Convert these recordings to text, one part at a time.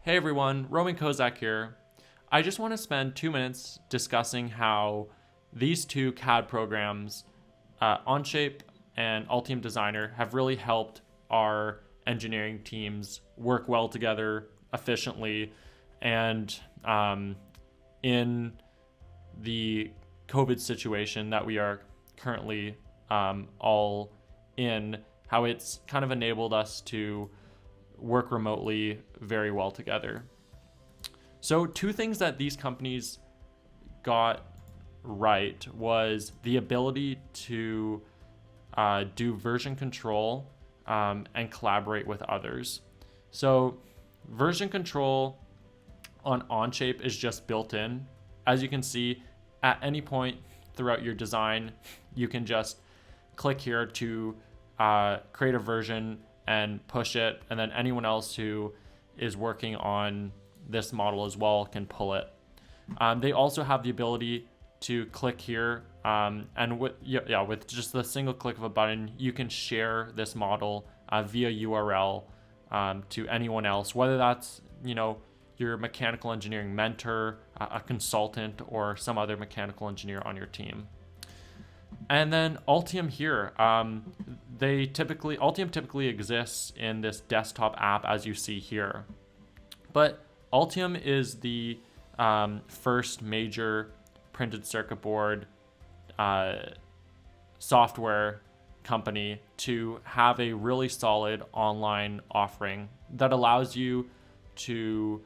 Hey everyone, Roman Kozak here. I just want to spend 2 minutes discussing how these two CAD programs, Onshape and Altium Designer, have really helped our engineering teams work well together efficiently. And in the COVID situation that we are currently all in, how it's kind of enabled us to work remotely very well together. So two things that these companies got right was the ability to do version control and collaborate with others. So version control on Onshape is just built in. As you can see, at any point throughout your design, you can just click here to create a version and push it, and then anyone else who is working on this model as well can pull it. They also have the ability to click here, and with just the single click of a button, you can share this model via URL to anyone else, whether that's your mechanical engineering mentor, a consultant, or some other mechanical engineer on your team. And then Altium here, Altium typically exists in this desktop app as you see here. But Altium is the first major printed circuit board software company to have a really solid online offering that allows you to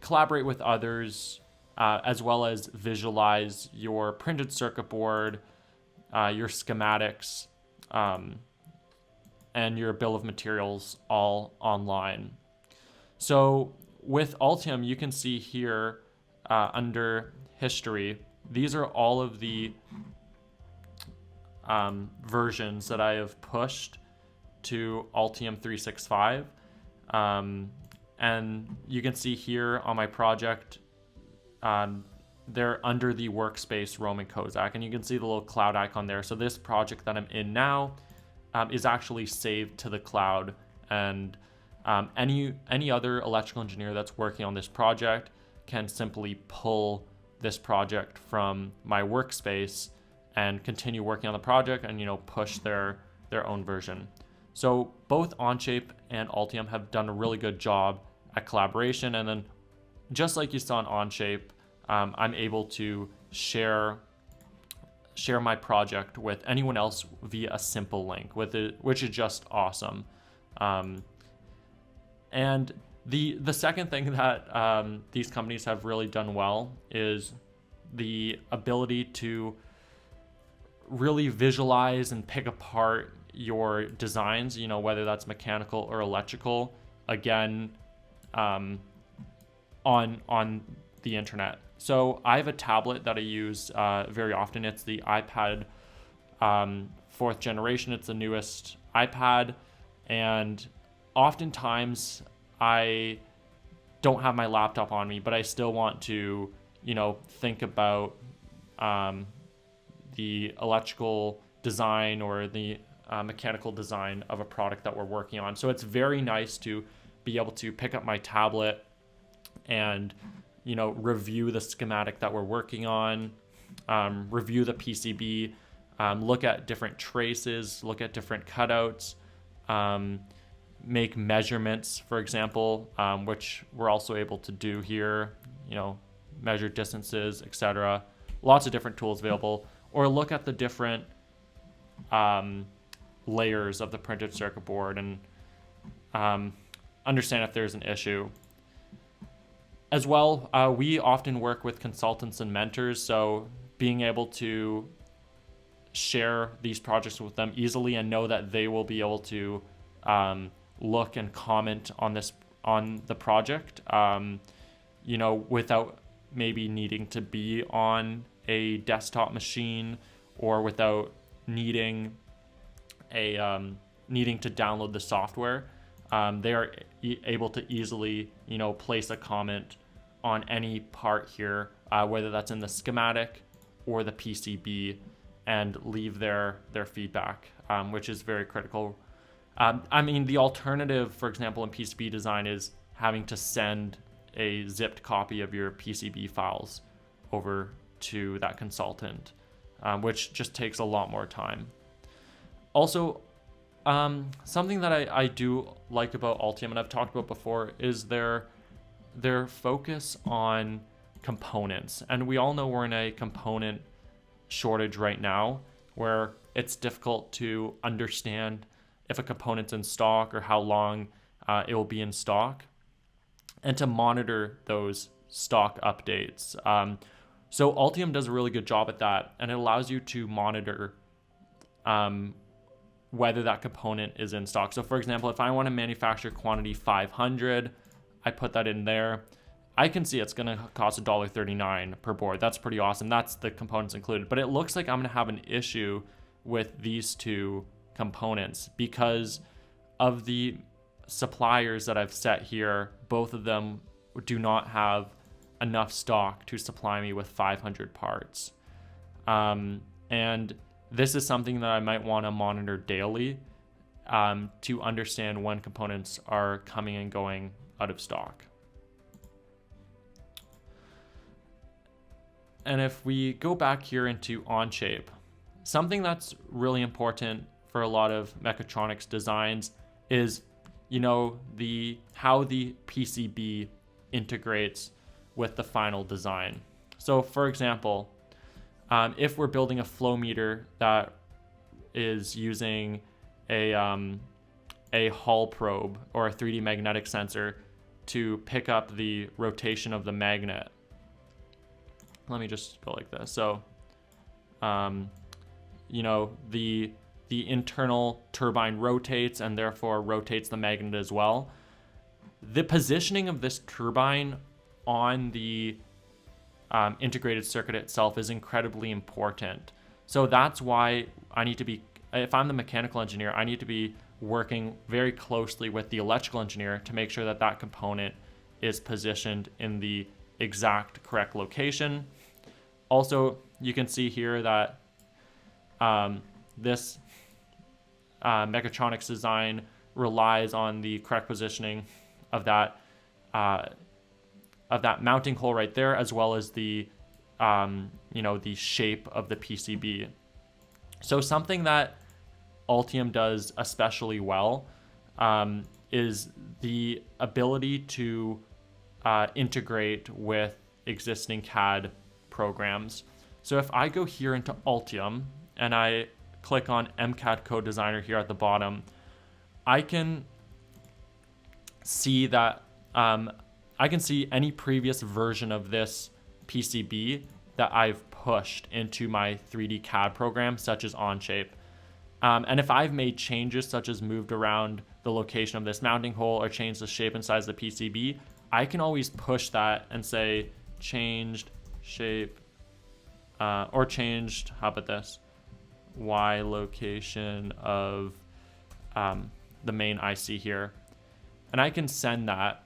collaborate with others as well as visualize your printed circuit board, your schematics, and your bill of materials all online. So with Altium, you can see here under history, these are all of the versions that I have pushed to Altium 365. And you can see here on my project, they're under the workspace Roman Kozak, and you can see the little cloud icon there. So this project that I'm in now is actually saved to the cloud, and any other electrical engineer that's working on this project can simply pull this project from my workspace and continue working on the project and push their own version. So both Onshape and Altium have done a really good job at collaboration, and then just like you saw in Onshape, I'm able to share my project with anyone else via a simple link, which is just awesome. And the second thing that these companies have really done well is the ability to really visualize and pick apart your designs, whether that's mechanical or electrical, again, on the internet. So I have a tablet that I use very often. It's the iPad 4th generation. It's the newest iPad. And oftentimes I don't have my laptop on me, but I still want to, think about the electrical design or the mechanical design of a product that we're working on. So it's very nice to be able to pick up my tablet and review the schematic that we're working on, review the PCB, look at different traces, look at different cutouts, make measurements, for example, which we're also able to do here, measure distances, etc. Lots of different tools available, or look at the different layers of the printed circuit board and understand if there's an issue. As well, we often work with consultants and mentors, so being able to share these projects with them easily and know that they will be able to look and comment on the project, without maybe needing to be on a desktop machine or without needing to download the software. They are able to easily, place a comment on any part here, whether that's in the schematic or the PCB, and leave their feedback, which is very critical. The alternative, for example, in PCB design is having to send a zipped copy of your PCB files over to that consultant, which just takes a lot more time. Also, something that I do like about Altium, and I've talked about before, is their focus on components. And we all know we're in a component shortage right now, where it's difficult to understand if a component's in stock or how long it will be in stock, and to monitor those stock updates. So Altium does a really good job at that, and it allows you to monitor whether that component is in stock. So for example, if I want to manufacture quantity 500, I put that in there. I can see it's going to cost $1.39 per board. That's pretty awesome. That's the components included. But it looks like I'm going to have an issue with these two components because of the suppliers that I've set here. Both of them do not have enough stock to supply me with 500 parts. And this is something that I might want to monitor daily to understand when components are coming and going out of stock. And if we go back here into Onshape, something that's really important for a lot of mechatronics designs is, how the PCB integrates with the final design. So for example, if we're building a flow meter that is using a Hall probe or a 3D magnetic sensor to pick up the rotation of the magnet. Let me just go like this. So, the internal turbine rotates and therefore rotates the magnet as well. The positioning of this turbine on the integrated circuit itself is incredibly important. So that's why if I'm the mechanical engineer, I need to be working very closely with the electrical engineer to make sure that that component is positioned in the exact correct location. Also, you can see here that this Mechatronics design relies on the correct positioning of that mounting hole right there, as well as the the shape of the PCB. So something that Altium does especially well is the ability to integrate with existing CAD programs. So if I go here into Altium and I click on MCAD Code Designer here at the bottom, I can see that I can see any previous version of this PCB that I've pushed into my 3D CAD program, such as Onshape. And if I've made changes, such as moved around the location of this mounting hole or changed the shape and size of the PCB, I can always push that and say changed shape or changed, how about this, Y location of the main IC here. And I can send that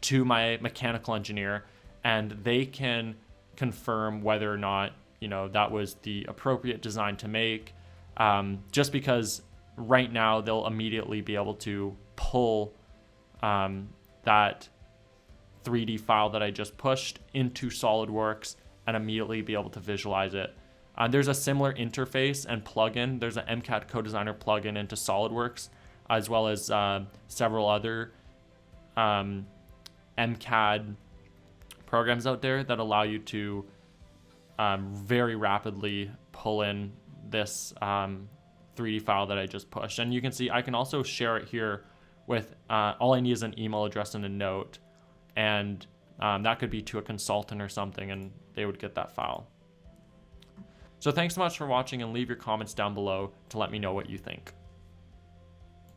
to my mechanical engineer, and they can confirm whether or not that was the appropriate design to make, just because right now they'll immediately be able to pull that 3D file that I just pushed into SolidWorks and immediately be able to visualize it. There's a similar interface and plugin. There's an MCAD Code Designer plugin into SolidWorks, as well as several other MCAD programs out there that allow you to very rapidly pull in this 3D file that I just pushed. And you can see I can also share it here with, all I need is an email address and a note. And that could be to a consultant or something, and they would get that file. So thanks so much for watching, and leave your comments down below to let me know what you think.